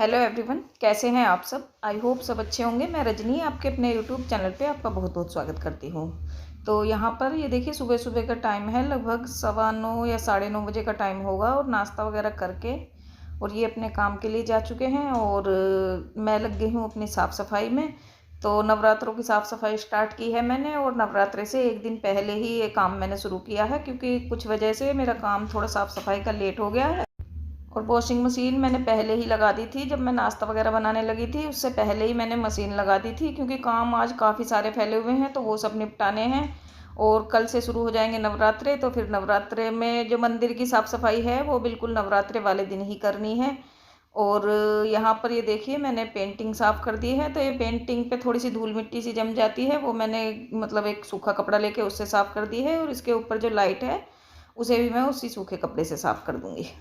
Hello everyone, कैसे हैं आप सब। आई होप सब अच्छे होंगे। मैं रजनी आपके अपने यूट्यूब चैनल पे आपका बहुत बहुत स्वागत करती हूँ। तो यहाँ पर ये देखिए सुबह सुबह का टाइम है, लगभग 9:15 या 9:30 बजे का टाइम होगा। और नाश्ता वगैरह करके और ये अपने काम के लिए जा चुके हैं और मैं लग गई हूँ अपनी साफ़ सफाई में। तो नवरात्रों की साफ़ सफाई स्टार्ट की है मैंने और नवरात्रे से एक दिन पहले ही ये काम मैंने शुरू किया है, क्योंकि कुछ वजह से मेरा काम थोड़ा साफ़ सफाई का लेट हो गया है। और वॉशिंग मशीन मैंने पहले ही लगा दी थी, जब मैं नाश्ता वगैरह बनाने लगी थी उससे पहले ही मैंने मशीन लगा दी थी, क्योंकि काम आज काफ़ी सारे फैले हुए हैं तो वो सब निपटाने हैं। और कल से शुरू हो जाएंगे नवरात्रे, तो फिर नवरात्रे में जो मंदिर की साफ़ सफाई है वो बिल्कुल नवरात्रे वाले दिन ही करनी है। और यहाँ पर ये देखिए मैंने पेंटिंग साफ़ कर दी है। तो ये पेंटिंग पे थोड़ी सी धूल मिट्टी सी जम जाती है, वो मैंने मतलब एक सूखा कपड़ा लेके उससे साफ़ कर दी है। और इसके ऊपर जो लाइट है उसे भी मैं उसी सूखे कपड़े से साफ़ कर दूँगी।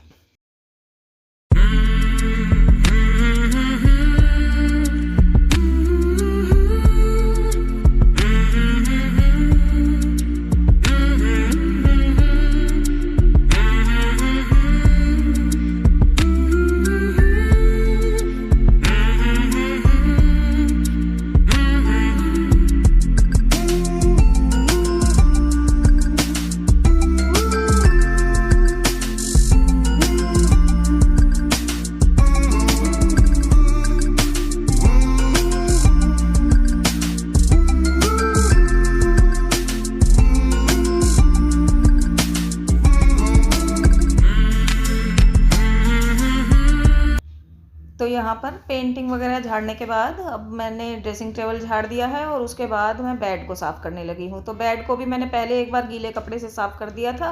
तो यहाँ पर पेंटिंग वगैरह झाड़ने के बाद अब मैंने ड्रेसिंग टेबल झाड़ दिया है और उसके बाद मैं बेड को साफ़ करने लगी हूँ। तो बेड को भी मैंने पहले एक बार गीले कपड़े से साफ़ कर दिया था,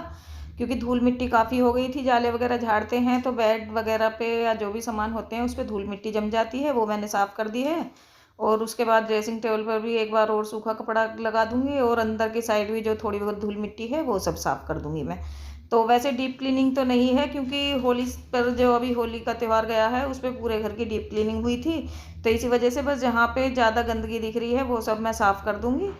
क्योंकि धूल मिट्टी काफ़ी हो गई थी। जाले वगैरह झाड़ते हैं तो बेड वगैरह पे या जो भी सामान होते हैं उस पर धूल मिट्टी जम जाती है, वो मैंने साफ़ कर दी है। और उसके बाद ड्रेसिंग टेबल पर भी एक बार और सूखा कपड़ा लगा दूँगी और अंदर की साइड भी जो थोड़ी बहुत धूल मिट्टी है वो सब साफ़ कर दूँगी मैं। तो वैसे डीप क्लीनिंग तो नहीं है, क्योंकि होली पर जो अभी होली का त्यौहार गया है उस पर पूरे घर की डीप क्लीनिंग हुई थी। तो इसी वजह से बस जहाँ पे ज़्यादा गंदगी दिख रही है वो सब मैं साफ़ कर दूँगी।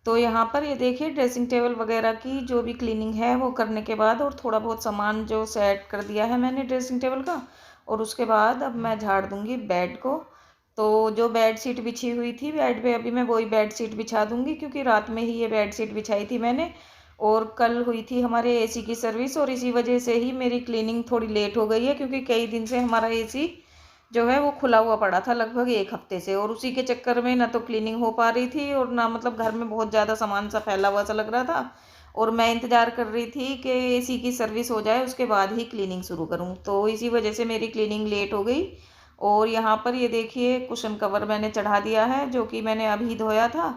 तो यहाँ पर ये देखिए ड्रेसिंग टेबल वगैरह की जो भी क्लीनिंग है वो करने के बाद और थोड़ा बहुत सामान जो सेट कर दिया है मैंने ड्रेसिंग टेबल का, और उसके बाद अब मैं झाड़ दूँगी बेड को। तो जो बेड शीट बिछी हुई थी बेड पे अभी मैं वही बेड शीट बिछा दूँगी, क्योंकि रात में ही ये बेड शीट बिछाई थी मैंने। और कल हुई थी हमारे एसी की सर्विस और इसी वजह से ही मेरी क्लीनिंग थोड़ी लेट हो गई है, क्योंकि कई दिन से हमारा एसी जो है वो खुला हुआ पड़ा था लगभग एक हफ्ते से। और उसी के चक्कर में ना तो क्लीनिंग हो पा रही थी और ना मतलब घर में बहुत ज़्यादा सामान सा फैला हुआ सा लग रहा था। और मैं इंतज़ार कर रही थी कि एसी की सर्विस हो जाए उसके बाद ही क्लीनिंग शुरू करूं, तो इसी वजह से मेरी क्लीनिंग लेट हो गई। और यहाँ पर ये देखिए कुशन कवर मैंने चढ़ा दिया है, जो कि मैंने अभी धोया था।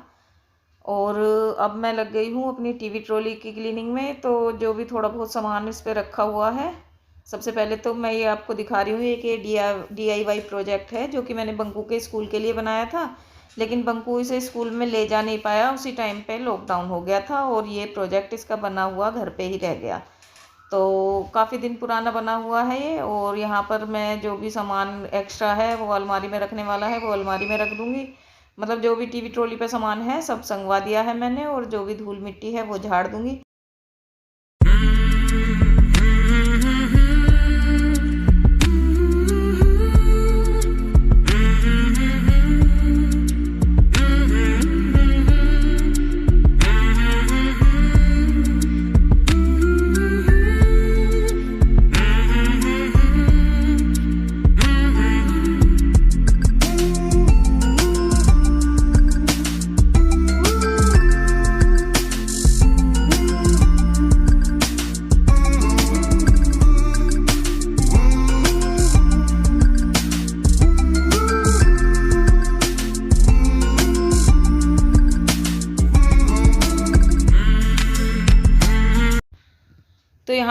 और अब मैं लग गई हूँ अपनी टीवी ट्रॉली की क्लीनिंग में। तो जो भी थोड़ा बहुत सामान इस पर रखा हुआ है, सबसे पहले तो मैं ये आपको दिखा रही हूँ। एक ये DIY प्रोजेक्ट है जो कि मैंने बंकू के स्कूल के लिए बनाया था, लेकिन बंकू इसे स्कूल में ले जा नहीं पाया, उसी टाइम पे लॉकडाउन हो गया था और ये प्रोजेक्ट इसका बना हुआ घर पे ही रह गया। तो काफ़ी दिन पुराना बना हुआ है ये। और यहाँ पर मैं जो भी सामान एक्स्ट्रा है वो अलमारी में रखने वाला है वो अलमारी में रख दूँगी। मतलब जो भी टीवी ट्रॉली पे सामान है सब संगवा दिया है मैंने, और जो भी धूल मिट्टी है वो झाड़ दूँगी।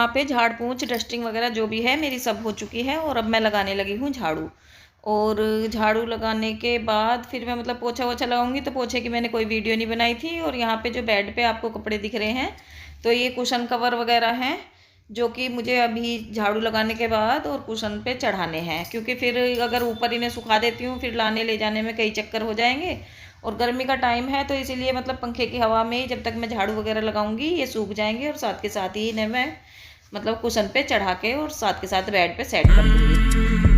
यहाँ पे झाड़ पोंछ डस्टिंग वगैरह जो भी है मेरी सब हो चुकी है और अब मैं लगाने लगी हूँ झाड़ू। और झाड़ू लगाने के बाद फिर मैं मतलब पोछा वोछा लगाऊंगी, तो पोछे की मैंने कोई वीडियो नहीं बनाई थी। और यहाँ पे जो बेड पे आपको कपड़े दिख रहे हैं, तो ये कुशन कवर वगैरह हैं जो कि मुझे अभी झाड़ू लगाने के बाद और कुशन पे चढ़ाने हैं, क्योंकि फिर अगर ऊपर इन्हें सुखा देती हूँ फिर लाने ले जाने में कई चक्कर हो जाएंगे। और गर्मी का टाइम है तो इसीलिए मतलब पंखे की हवा में ही जब तक मैं झाड़ू वगैरह लगाऊंगी ये सूख जाएंगे, और साथ के साथ ही इन्हें मैं मतलब कुशन पे चढ़ा के और साथ के साथ बेड पे सेट कर दूँगी।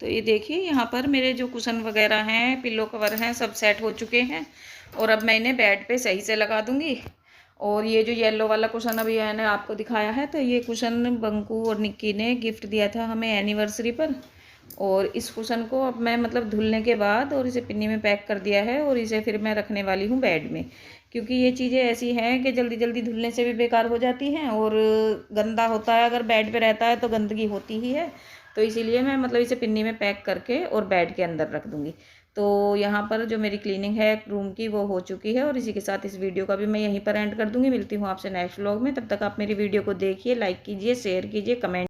तो ये देखिए यहाँ पर मेरे जो कुशन वगैरह हैं, पिल्लो कवर हैं, सब सेट हो चुके हैं। और अब मैं इन्हें बेड पे सही से लगा दूँगी। और ये जो येलो वाला कुशन अभी मैंने आपको दिखाया है, तो ये कुशन बंकू और निक्की ने गिफ्ट दिया था हमें एनिवर्सरी पर। और इस कुशन को अब मैं मतलब धुलने के बाद और इसे पिन्नी में पैक कर दिया है, और इसे फिर मैं रखने वाली हूँ बेड में, क्योंकि ये चीज़ें ऐसी हैं कि जल्दी जल्दी धुलने से भी बेकार हो जाती हैं और गंदा होता है, अगर बेड पे रहता है तो गंदगी होती ही है। तो इसीलिए मैं मतलब इसे पिन्नी में पैक करके और बेड के अंदर रख दूँगी। तो यहाँ पर जो मेरी क्लीनिंग है रूम की वो हो चुकी है, और इसी के साथ इस वीडियो का भी मैं यहीं पर एंड कर दूँगी। मिलती हूँ आपसे नेक्स्ट व्लॉग में, तब तक आप मेरी वीडियो को देखिए, लाइक कीजिए, शेयर कीजिए, कमेंट